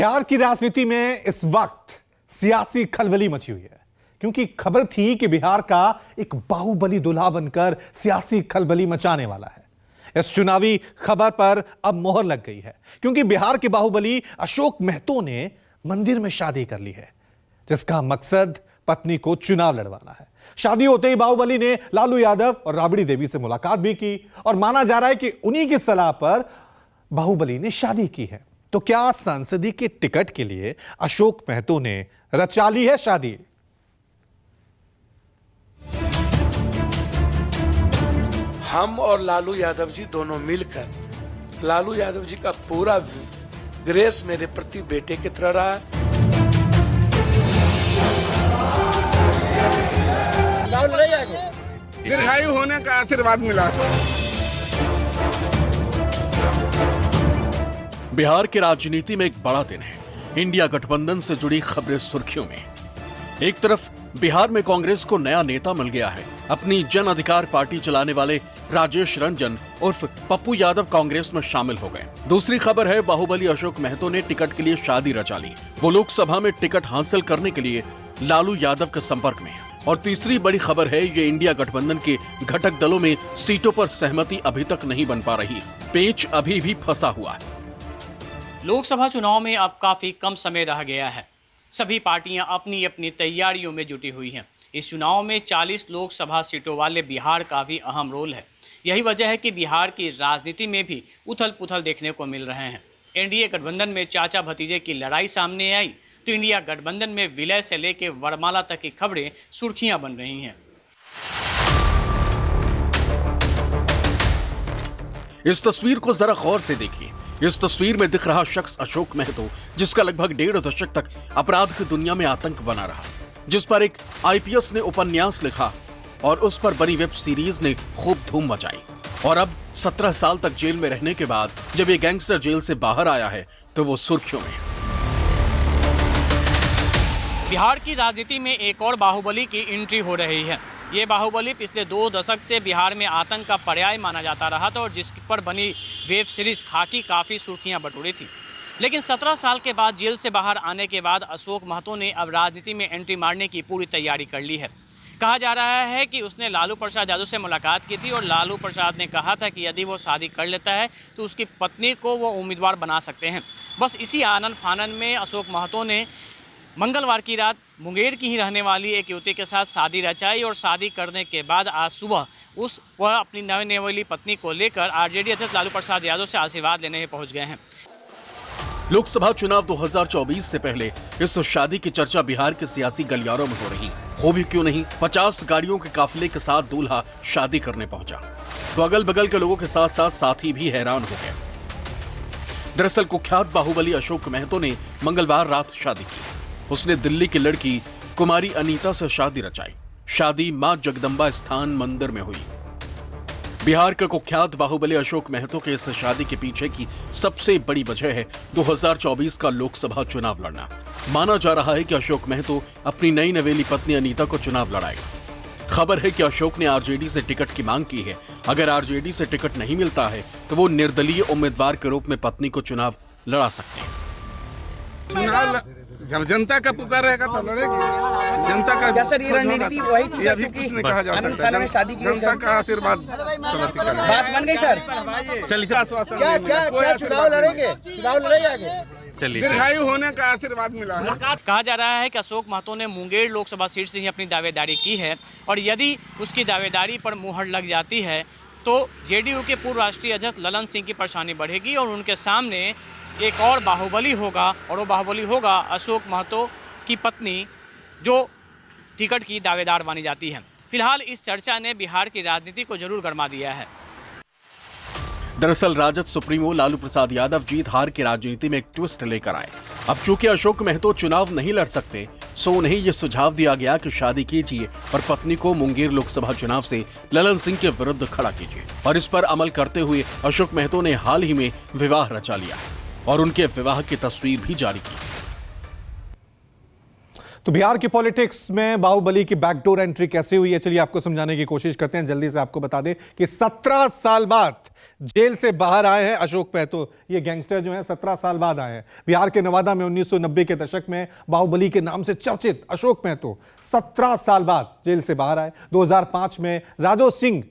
बिहार की राजनीति में इस वक्त सियासी खलबली मची हुई है, क्योंकि खबर थी कि बिहार का एक बाहुबली दूल्हा बनकर सियासी खलबली मचाने वाला है। इस चुनावी खबर पर अब मोहर लग गई है, क्योंकि बिहार के बाहुबली अशोक महतो ने मंदिर में शादी कर ली है, जिसका मकसद पत्नी को चुनाव लड़वाना है। शादी होते ही बाहुबली ने लालू यादव और राबड़ी देवी से मुलाकात भी की और माना जा रहा है कि उन्हीं की सलाह पर बाहुबली ने शादी की है। तो क्या संसदीय के टिकट के लिए अशोक महतो ने रचा ली है शादी? हम और लालू यादव जी दोनों मिलकर, लालू यादव जी का पूरा ग्रेस मेरे प्रति बेटे की तरह रहा है। दीर्घायु होने का आशीर्वाद मिला। बिहार की राजनीति में एक बड़ा दिन है। इंडिया गठबंधन से जुड़ी खबरें सुर्खियों में। एक तरफ बिहार में कांग्रेस को नया नेता मिल गया है। अपनी जन अधिकार पार्टी चलाने वाले राजेश रंजन उर्फ पप्पू यादव कांग्रेस में शामिल हो गए। दूसरी खबर है बाहुबली अशोक महतो ने टिकट के लिए शादी रचा ली। वो लोकसभा में टिकट हासिल करने के लिए लालू यादव के संपर्क में है। और तीसरी बड़ी खबर है ये इंडिया गठबंधन के घटक दलों में सीटों पर सहमति अभी तक नहीं बन पा रही। पेच अभी भी फंसा हुआ है। लोकसभा चुनाव में अब काफी कम समय रह गया है। सभी पार्टियां अपनी अपनी तैयारियों में जुटी हुई हैं। इस चुनाव में 40 लोकसभा सीटों वाले बिहार का भी अहम रोल है। यही वजह है कि बिहार की राजनीति में भी उथल पुथल देखने को मिल रहे हैं। एनडीए गठबंधन में चाचा भतीजे की लड़ाई सामने आई तो इंडिया गठबंधन में विलय से लेकर वरमाला तक की खबरें सुर्खियां बन रही हैं। इस तस्वीर को जरा गौर से देखिए। इस तस्वीर में दिख रहा शख्स अशोक महतो, जिसका लगभग 1.5 दशक तक अपराध की दुनिया में आतंक बना रहा, जिस पर एक आईपीएस ने उपन्यास लिखा और उस पर बनी वेब सीरीज ने खूब धूम मचाई। और अब 17 साल तक जेल में रहने के बाद जब ये गैंगस्टर जेल से बाहर आया है तो वो सुर्खियों में। बिहार की राजनीति में एक और बाहुबली की एंट्री हो रही है। ये बाहुबली पिछले 2 दशक से बिहार में आतंक का पर्याय माना जाता रहा था और जिस पर बनी वेब सीरीज खाकी काफ़ी सुर्खियां बटोरी थी। लेकिन 17 साल के बाद जेल से बाहर आने के बाद अशोक महतो ने अब राजनीति में एंट्री मारने की पूरी तैयारी कर ली है। कहा जा रहा है कि उसने लालू प्रसाद यादव से मुलाकात की थी और लालू प्रसाद ने कहा था कि यदि वो शादी कर लेता है तो उसकी पत्नी को वो उम्मीदवार बना सकते हैं। बस इसी आनन फानन में अशोक महतो ने मंगलवार की रात मुंगेर की ही रहने वाली एक युवती के साथ शादी रचाई और शादी करने के बाद आज सुबह वह अपनी नवनेवली पत्नी को लेकर आरजेडी अध्यक्ष लालू प्रसाद यादव से आशीर्वाद लेने पहुंच गए हैं। लोकसभा चुनाव 2024 से पहले इस शादी की चर्चा बिहार के सियासी गलियारों में हो रही हो भी क्यों नहीं। 50 गाड़ियों के काफिले के साथ दूल्हा शादी करने पहुंचा तो अगल बगल के लोगों के साथ साथ साथी भी हैरान हो गए। दरअसल कुख्यात बाहुबली अशोक महतो ने मंगलवार रात शादी की। उसने दिल्ली की लड़की कुमारी अनीता से शादी रचाई। शादी मां जगदंबा स्थान मंदिर में हुई। बिहार के कुख्यात बाहुबली अशोक महतो के इस शादी के पीछे की सबसे बड़ी वजह है 2024 का लोकसभा चुनाव लड़ना। माना जा रहा है कि अशोक महतो अपनी नई नवेली पत्नी अनीता को चुनाव लड़ाएगा। खबर है कि अशोक ने आरजेडी से टिकट की मांग की है। अगर आरजेडी से टिकट नहीं मिलता है तो वो निर्दलीय उम्मीदवार के रूप में पत्नी को चुनाव लड़ा सकते हैं। जब जनता का पुकार रहेगा तो लड़ेगी। जनता का सर ये रणनीति वही थी सर, कुछ नहीं कहा जा सकता। जनता का आशीर्वाद बात बन गई सर। चलिए आश्वासन क्या चुनाव लड़ेंगे? चुनाव लड़ेंगे आगे? चलिए दीर्घायु होने का आशीर्वाद मिला है। कहा जा रहा है कि अशोक महतो ने मुंगेर लोकसभा सीट से ही अपनी दावेदारी की है और यदि उसकी दावेदारी पर मुहर लग जाती है तो जेडीयू के पूर्व राष्ट्रीय अध्यक्ष ललन सिंह की परेशानी बढ़ेगी और उनके सामने एक और बाहुबली होगा और वो बाहुबली होगा अशोक महतो की पत्नी, जो टिकट की दावेदार मानी जाती है। फिलहाल इस चर्चा ने बिहार की राजनीति को जरूर गरमा दिया है। दरअसल राजद सुप्रीमो लालू प्रसाद यादव जीत हार की राजनीति में एक ट्विस्ट लेकर आए। अब चूंकि अशोक महतो चुनाव नहीं लड़ सकते, सो उन्हें यह सुझाव दिया गया कि शादी कीजिए और पत्नी को मुंगेर लोकसभा चुनाव से ललन सिंह के विरुद्ध खड़ा कीजिए। और इस पर अमल करते हुए अशोक महतो ने हाल ही में विवाह रचा लिया और उनके विवाह की तस्वीर भी जारी की। तो बिहार की पॉलिटिक्स में बाहुबली की बैकडोर एंट्री कैसे हुई है, चलिए आपको समझाने की कोशिश करते हैं। जल्दी से आपको बता दें कि 17 साल बाद जेल से बाहर आए हैं अशोक महतो। ये गैंगस्टर जो हैं 17 साल बाद आए हैं। बिहार के नवादा में 1990 के दशक में बाहुबली के नाम से चर्चित अशोक महतो 17 साल बाद जेल से बाहर आए। 2005 में राजो सिंह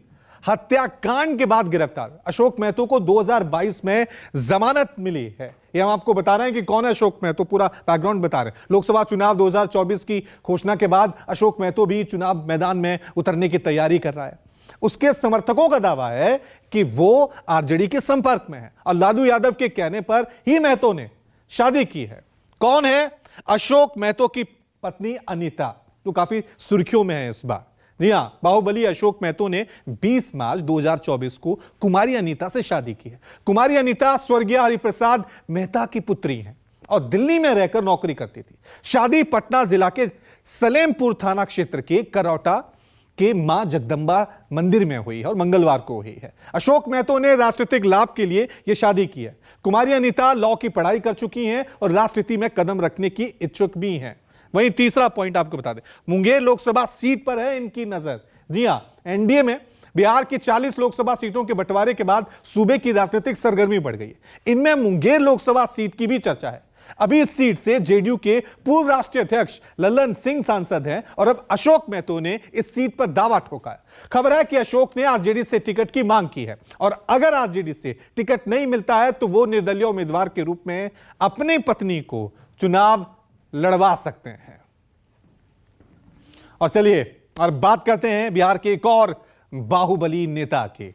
हत्याकांड के बाद गिरफ्तार अशोक महतो को 2022 में जमानत मिली है। ये हम आपको बता रहे हैं कि कौन है अशोक महतो, पूरा बैकग्राउंड बता रहे हैं। लोकसभा चुनाव 2024 की घोषणा के बाद अशोक महतो भी चुनाव मैदान में उतरने की तैयारी कर रहा है। उसके समर्थकों का दावा है कि वो आरजेडी के संपर्क में है और लालू यादव के कहने पर ही महतो ने शादी की है। कौन है अशोक महतो की पत्नी अनीता, जो काफी सुर्खियों में है इस बार। जी हां, बाहुबली अशोक महतो ने 20 मार्च 2024 को कुमारी अनीता से शादी की है। कुमारी अनीता स्वर्गीय हरिप्रसाद मेहता की पुत्री हैं और दिल्ली में रहकर नौकरी करती थी। शादी पटना जिला के सलेमपुर थाना क्षेत्र के करौटा के मां जगदंबा मंदिर में हुई है और मंगलवार को हुई है। अशोक महतो ने राजनीतिक लाभ के लिए यह शादी की है। कुमारी अनीता लॉ की पढ़ाई कर चुकी हैं और राजनीति में कदम रखने की इच्छुक भी हैं। वहीं तीसरा पॉइंट आपको बता दें, मुंगेर लोकसभा सीट पर है इनकी नजर। जी हां, एनडीए में बिहार की 40 लोकसभा सीटों के बंटवारे के बाद सूबे की राजनीतिक सरगर्मी बढ़ गई है। इनमें मुंगेर लोकसभा सीट की भी चर्चा है। अभी इस सीट से जेडीयू के पूर्व राष्ट्रीय अध्यक्ष लल्लन सिंह सांसद हैं और अब अशोक महतो ने इस सीट पर दावा ठोका है। खबर है कि अशोक ने आरजेडी से टिकट की मांग की है और अगर आरजेडी से टिकट नहीं मिलता है तो वो निर्दलीय उम्मीदवार के रूप में अपनी पत्नी को चुनाव लड़वा सकते हैं। और चलिए और बात करते हैं बिहार के एक और बाहुबली नेता के।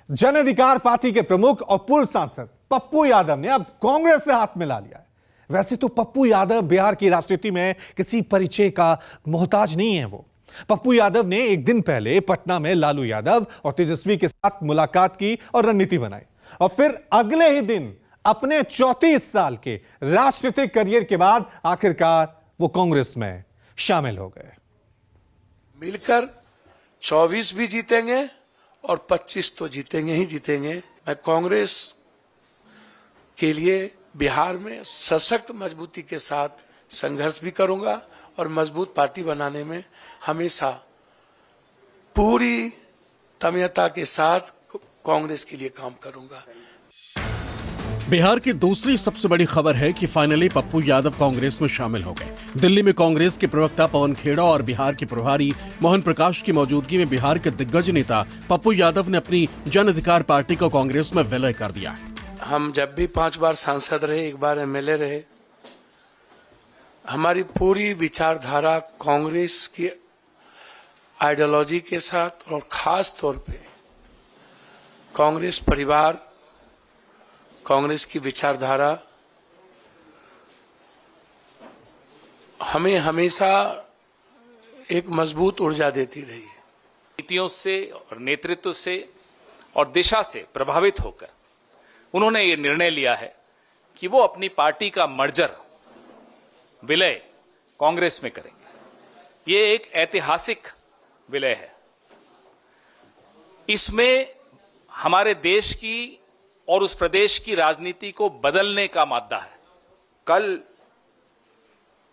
जन अधिकार पार्टी के प्रमुख और पूर्व सांसद पप्पू यादव ने अब कांग्रेस से हाथ मिला लिया है। वैसे तो पप्पू यादव बिहार की राजनीति में किसी परिचय का मोहताज नहीं है। वो पप्पू यादव ने एक दिन पहले पटना में लालू यादव और तेजस्वी के साथ मुलाकात की और रणनीति बनाई और फिर अगले ही दिन अपने 34 साल के राजनीतिक करियर के बाद आखिरकार वो कांग्रेस में शामिल हो गए। मिलकर 24 भी जीतेंगे और 25 तो जीतेंगे ही जीतेंगे। मैं कांग्रेस के लिए बिहार में सशक्त मजबूती के साथ संघर्ष भी करूंगा और मजबूत पार्टी बनाने में हमेशा पूरी तन्मयता के साथ कांग्रेस के लिए काम करूंगा। बिहार की दूसरी सबसे बड़ी खबर है कि फाइनली पप्पू यादव कांग्रेस में शामिल हो गए। दिल्ली में कांग्रेस के प्रवक्ता पवन खेड़ा और बिहार के प्रभारी मोहन प्रकाश की मौजूदगी में बिहार के दिग्गज नेता पप्पू यादव ने अपनी जन अधिकार पार्टी को कांग्रेस में विलय कर दिया है। हम जब भी 5 बार सांसद रहे, 1 बार एमएलए रहे, हमारी पूरी विचारधारा कांग्रेस की आइडियोलॉजी के साथ और खास तौर पे कांग्रेस परिवार, कांग्रेस की विचारधारा हमें हमेशा एक मजबूत ऊर्जा देती रही है। नीतियों से और नेतृत्व से और दिशा से प्रभावित होकर उन्होंने ये निर्णय लिया है कि वो अपनी पार्टी का मर्जर, विलय कांग्रेस में करेंगे। ये एक ऐतिहासिक विलय है। इसमें हमारे देश की और उस प्रदेश की राजनीति को बदलने का मादा है। कल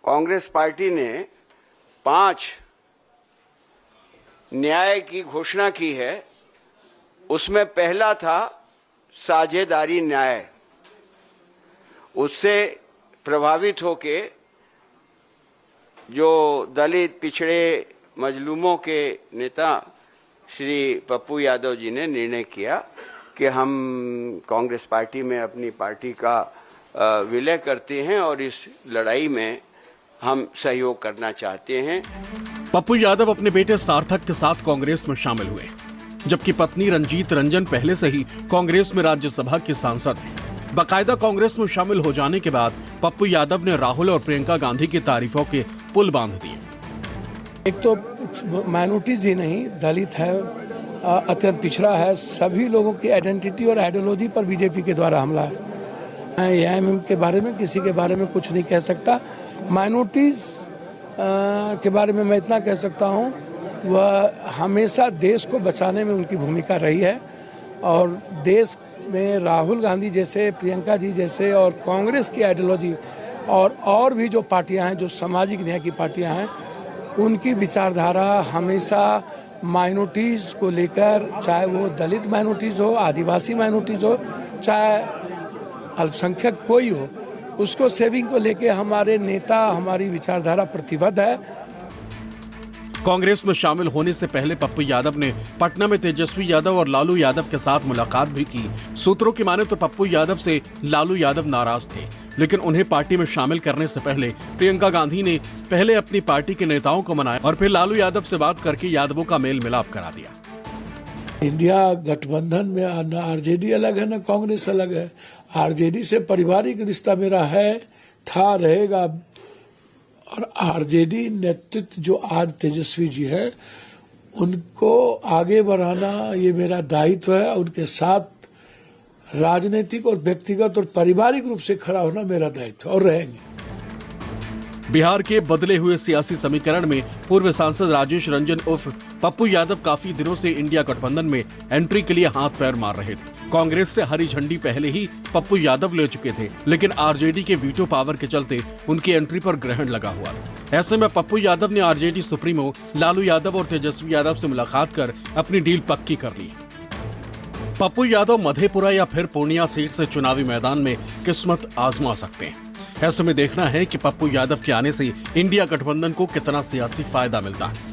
कांग्रेस पार्टी ने 5 न्याय की घोषणा की है। उसमें पहला था साझेदारी न्याय। उससे प्रभावित होके जो दलित पिछड़े मजलूमों के नेता श्री पप्पू यादव जी ने निर्णय किया कि हम कांग्रेस पार्टी में अपनी पार्टी का विलय करते हैं और इस लड़ाई में हम सहयोग करना चाहते हैं। पप्पू यादव अपने बेटे सार्थक के साथ कांग्रेस में शामिल हुए, जबकि पत्नी रंजीत रंजन पहले से ही कांग्रेस में राज्यसभा की सांसद हैं। बाकायदा कांग्रेस में शामिल हो जाने के बाद पप्पू यादव ने राहुल और प्रियंका गांधी की तारीफों के पुल बांध दिए। एक तो माइनॉरिटीज ही नहीं, दलित है, अत्यंत पिछड़ा है, सभी लोगों की आइडेंटिटी और आइडियोलॉजी पर बीजेपी के द्वारा हमला है। मैं एआईएमएम के बारे में किसी के बारे में कुछ नहीं कह सकता। माइनॉरिटीज के बारे में मैं इतना कह सकता हूँ, वह हमेशा देश को बचाने में उनकी भूमिका रही है और देश में राहुल गांधी जैसे, प्रियंका जी जैसे और कांग्रेस की आइडियोलॉजी और भी जो पार्टियां हैं, जो सामाजिक न्याय की पार्टियां हैं, उनकी विचारधारा हमेशा माइनॉरिटीज़ को लेकर, चाहे वो दलित माइनॉरिटीज़ हो, आदिवासी माइनॉरिटीज़ हो, चाहे अल्पसंख्यक कोई हो, उसको सेविंग को लेके हमारे नेता, हमारी विचारधारा प्रतिबद्ध है। कांग्रेस में शामिल होने से पहले पप्पू यादव ने पटना में तेजस्वी यादव और लालू यादव के साथ मुलाकात भी की। सूत्रों की माने तो पप्पू यादव से लालू यादव नाराज थे, लेकिन उन्हें पार्टी में शामिल करने से पहले प्रियंका गांधी ने पहले अपनी पार्टी के नेताओं को मनाया और फिर लालू यादव से बात करके यादवों का मेल मिलाप करा दिया। इंडिया गठबंधन में न आरजेडी अलग है, न कांग्रेस अलग है। आरजेडी से पारिवारिक रिश्ता मेरा है, था, रहेगा। और आरजेडी नेतृत्व जो आज तेजस्वी जी है, उनको आगे बढ़ाना ये मेरा दायित्व है। उनके साथ राजनीतिक और व्यक्तिगत और पारिवारिक रूप से खड़ा होना मेरा दायित्व और रहेंगे। बिहार के बदले हुए सियासी समीकरण में पूर्व सांसद राजेश रंजन उर्फ पप्पू यादव काफी दिनों से इंडिया गठबंधन में एंट्री के लिए हाथ पैर मार रहे थे। कांग्रेस से हरी झंडी पहले ही पप्पू यादव ले चुके थे, लेकिन आरजेडी के वीटो पावर के चलते उनकी एंट्री पर ग्रहण लगा हुआ था। ऐसे में पप्पू यादव ने आरजेडी सुप्रीमो लालू यादव और तेजस्वी यादव से मुलाकात कर अपनी डील पक्की कर ली। पप्पू यादव मधेपुरा या फिर पूर्णिया सीट से चुनावी मैदान में किस्मत आजमा सकते हैं। ऐसे में देखना है कि पप्पू यादव के आने से इंडिया गठबंधन को कितना सियासी फायदा मिलता है।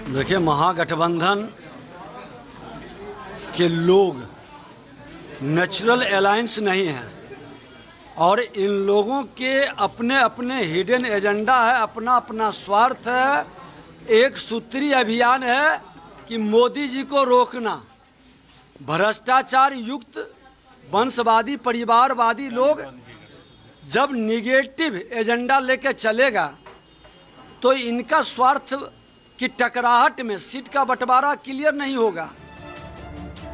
देखिए, महागठबंधन के लोग नेचुरल अलायंस नहीं है और इन लोगों के अपने अपने हिडन एजेंडा है, अपना अपना स्वार्थ है। एक सूत्री अभियान है कि मोदी जी को रोकना। भ्रष्टाचार युक्त वंशवादी परिवारवादी लोग जब निगेटिव एजेंडा लेके चलेगा तो इनका स्वार्थ की टकराहट में सीट का बंटवारा क्लियर नहीं होगा।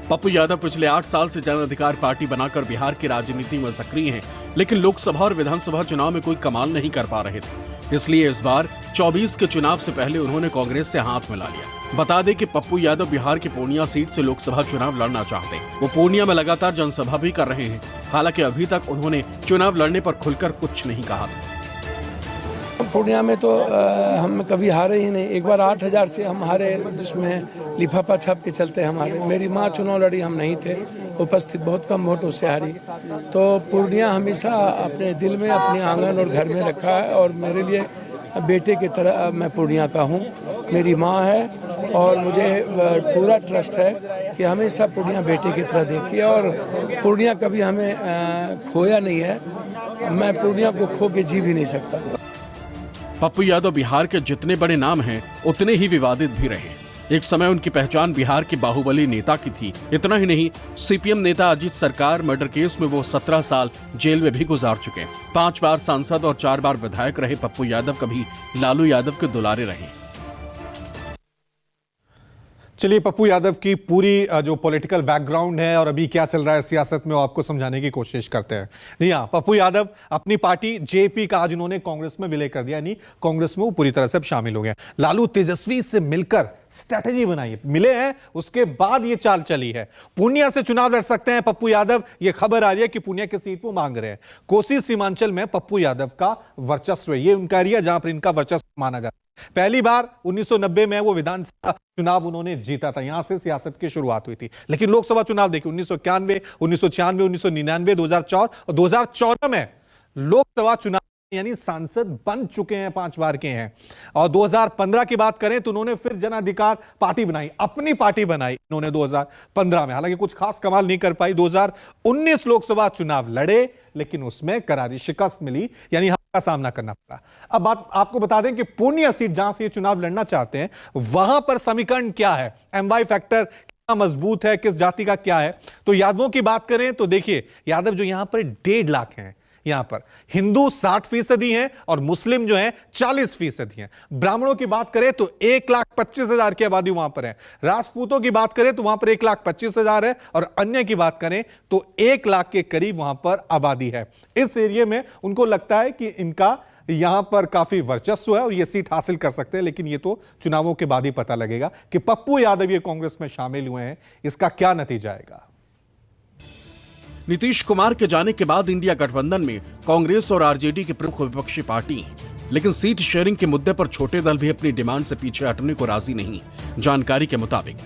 पप्पू यादव पिछले 8 साल से जन अधिकार पार्टी बनाकर बिहार की राजनीति में सक्रिय हैं, लेकिन लोकसभा और विधानसभा चुनाव में कोई कमाल नहीं कर पा रहे थे। इसलिए इस बार 24 के चुनाव से पहले उन्होंने कांग्रेस से हाथ मिला लिया। बता दें कि पप्पू यादव बिहार की पूर्णिया सीट से लोकसभा चुनाव लड़ना चाहते हैं। वो पूर्णिया में लगातार जनसभा भी कर रहे हैं। हालांकि अभी तक उन्होंने चुनाव लड़ने पर खुलकर कुछ नहीं कहा। पूर्णिया में तो हम कभी हारे ही नहीं। एक बार 8000 से हम हारे, जिसमें लिफाफा छाप के चलते हमारे। मेरी माँ चुनाव लड़ी, हम नहीं थे उपस्थित, बहुत कम वोटों से हारी। तो पूर्णिया हमेशा अपने दिल में, अपने आंगन और घर में रखा है और मेरे लिए बेटे की तरह मैं पूर्णिया का हूँ। मेरी माँ है और मुझे पूरा ट्रस्ट है कि हमेशा पूर्णिया बेटे की तरह देखी है और पूर्णिया कभी हमें खोया नहीं है। मैं पूर्णिया को खो के जी भी नहीं सकता। पप्पू यादव बिहार के जितने बड़े नाम हैं, उतने ही विवादित भी रहे। एक समय उनकी पहचान बिहार के बाहुबली नेता की थी। इतना ही नहीं, सीपीएम नेता अजीत सरकार मर्डर केस में वो 17 साल जेल में भी गुजार चुके हैं। 5 बार सांसद और 4 बार विधायक रहे पप्पू यादव कभी लालू यादव के दुलारे रहे। चलिए, पप्पू यादव की पूरी जो पॉलिटिकल बैकग्राउंड है और अभी क्या चल रहा है सियासत में, वो आपको समझाने की कोशिश करते हैं। जी हाँ, पप्पू यादव अपनी पार्टी जेपी का आज उन्होंने कांग्रेस में विलय कर दिया, यानी कांग्रेस में वो पूरी तरह से शामिल हो गए। लालू तेजस्वी से मिलकर स्ट्रैटेजी बनाई, मिले हैं, उसके बाद ये चाल चली है। पूर्णिया से चुनाव लड़ सकते हैं पप्पू यादव, ये खबर आ रही है कि पूर्णिया की सीट वो मांग रहे हैं। कोसी सीमांचल में पप्पू यादव का वर्चस्व है, ये उनका एरिया जहां पर इनका वर्चस्व माना जाता है। पहली बार 1990 में वो विधानसभा चुनाव उन्होंने जीता था, यहां से सियासत की शुरुआत हुई थी। लेकिन लोकसभा चुनाव देखिए, 1991, 1996, 1999, 2004 और 2014 में लोकसभा चुनाव यानी सांसद बन चुके हैं, 5 बार के हैं। और 2015 की बात करें तो उन्होंने फिर जन अधिकार पार्टी बनाई, अपनी पार्टी बनाई उन्होंने 2015 में। हालांकि कुछ खास कमाल नहीं कर पाई। 2019 लोकसभा चुनाव लड़े, लेकिन उसमें करारी शिकस्त मिली, यानी का सामना करना पड़ा। अब बात आपको बता दें कि पूर्णिया सीट जहां से ये चुनाव लड़ना चाहते हैं, वहां पर समीकरण क्या है, एमवाई फैक्टर कितना मजबूत है, किस जाति का क्या है। तो यादवों की बात करें तो देखिए, यादव जो यहां पर 1.5 लाख हैं, यहां पर हिंदू 60% हैं और मुस्लिम जो हैं 40% हैं। ब्राह्मणों की बात करें तो 1,25,000 की आबादी वहां पर है। राजपूतों की बात करें तो वहां पर 1,25,000 है और अन्य की बात करें तो 1 लाख के करीब वहां पर आबादी है। इस एरिया में उनको लगता है कि इनका यहां पर काफी वर्चस्व है और ये सीट हासिल कर सकते हैं। लेकिन ये तो चुनावों के बाद ही पता लगेगा कि पप्पू यादव ये कांग्रेस में शामिल हुए हैं, इसका क्या नतीजा आएगा। नीतीश कुमार के जाने के बाद इंडिया गठबंधन में कांग्रेस और आरजेडी के प्रमुख विपक्षी पार्टी हैं, लेकिन सीट शेयरिंग के मुद्दे पर छोटे दल भी अपनी डिमांड से पीछे हटने को राजी नहीं। जानकारी के मुताबिक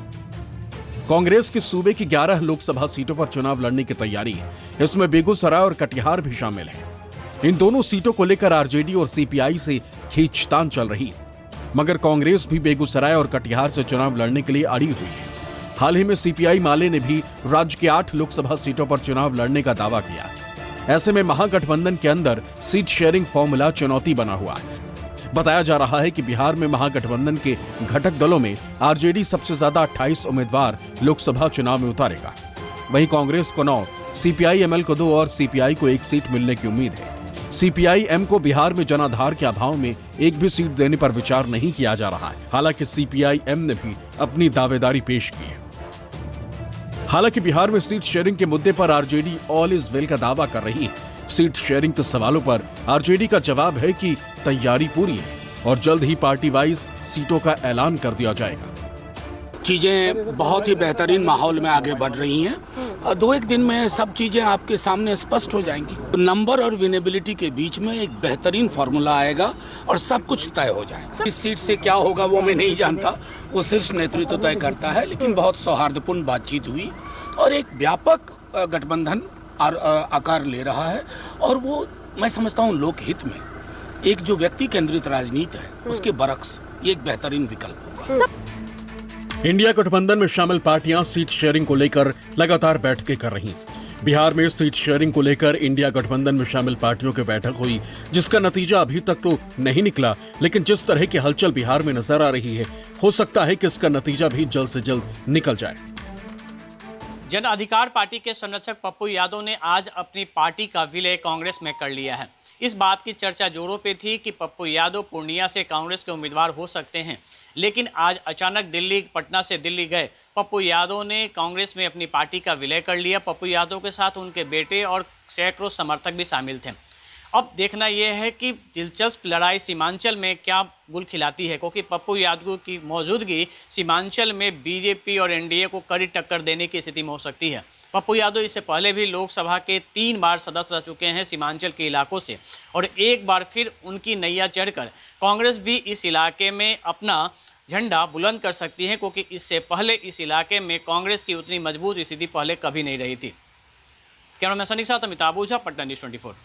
कांग्रेस की सूबे की 11 लोकसभा सीटों पर चुनाव लड़ने की तैयारी है। इसमें बेगूसराय और कटिहार भी शामिल है। इन दोनों सीटों को लेकर आरजेडी और सीपीआई से खींचतान चल रही है, मगर कांग्रेस भी बेगूसराय और कटिहार से चुनाव लड़ने के लिए अड़ी हुई है। हाल ही में सीपीआई माले ने भी राज्य के 8 लोकसभा सीटों पर चुनाव लड़ने का दावा किया। ऐसे में महागठबंधन के अंदर सीट शेयरिंग फॉर्मूला चुनौती बना हुआ है। बताया जा रहा है कि बिहार में महागठबंधन के घटक दलों में आरजेडी सबसे ज्यादा 28 उम्मीदवार लोकसभा चुनाव में उतारेगा। वहीं कांग्रेस को 9, सीपीआई एमएल को 2 और सीपीआई को 1 सीट मिलने की उम्मीद है। सीपीआई एम को बिहार में जनाधार के अभाव में एक भी सीट देने पर विचार नहीं किया जा रहा है। हालांकि सीपीआई एम ने भी अपनी दावेदारी पेश की है। हालांकि बिहार में सीट शेयरिंग के मुद्दे पर आरजेडी ऑल इज वेल का दावा कर रही है। सीट शेयरिंग के सवालों पर आरजेडी का जवाब है कि तैयारी पूरी है और जल्द ही पार्टी वाइज सीटों का ऐलान कर दिया जाएगा। चीजें बहुत ही बेहतरीन माहौल में आगे बढ़ रही हैं और 2-1 दिन में सब चीजें आपके सामने स्पष्ट हो जाएंगी। नंबर और विनेबिलिटी के बीच में एक बेहतरीन फॉर्मूला आएगा और सब कुछ तय हो जाएगा। इस सीट से क्या होगा वो मैं नहीं जानता, वो शीर्ष नेतृत्व तय करता है, लेकिन बहुत सौहार्दपूर्ण बातचीत हुई और एक व्यापक गठबंधन आकार ले रहा है और वो मैं समझता हूँ लोकहित में एक जो व्यक्ति केंद्रित राजनीति है उसके बरक्स ये एक बेहतरीन विकल्प होगा। इंडिया गठबंधन में शामिल पार्टियां सीट शेयरिंग को लेकर लगातार बैठकें कर रही हैं। बिहार में सीट शेयरिंग को लेकर इंडिया गठबंधन में शामिल पार्टियों की बैठक हुई, जिसका नतीजा अभी तक तो नहीं निकला, लेकिन जिस तरह की हलचल बिहार में नजर आ रही है, हो सकता है कि इसका नतीजा भी जल्द से जल्द निकल जाए। जन अधिकार पार्टी के संरक्षक पप्पू यादव ने आज अपनी पार्टी का विलय कांग्रेस में कर लिया है। इस बात की चर्चा जोरों पे थी कि पप्पू यादव पूर्णिया से कांग्रेस के उम्मीदवार हो सकते हैं, लेकिन आज अचानक पटना से दिल्ली गए पप्पू यादव ने कांग्रेस में अपनी पार्टी का विलय कर लिया। पप्पू यादव के साथ उनके बेटे और सैकड़ों समर्थक भी शामिल थे। अब देखना यह है कि दिलचस्प लड़ाई सीमांचल में क्या गुल खिलाती है, क्योंकि पप्पू यादव की मौजूदगी सीमांचल में बीजेपी और एनडीए को कड़ी टक्कर देने की स्थिति में हो सकती है। पप्पू यादव इससे पहले भी लोकसभा के 3 बार सदस्य रह चुके हैं सीमांचल के इलाकों से, और एक बार फिर उनकी नैया चढ़कर कांग्रेस भी इस इलाके में अपना झंडा बुलंद कर सकती है, क्योंकि इससे पहले इस इलाके में कांग्रेस की उतनी मजबूत स्थिति पहले कभी नहीं रही थी। कैमरामैन सनी के साथ अमिताभ ओझा, पटना न्यूज़ 24।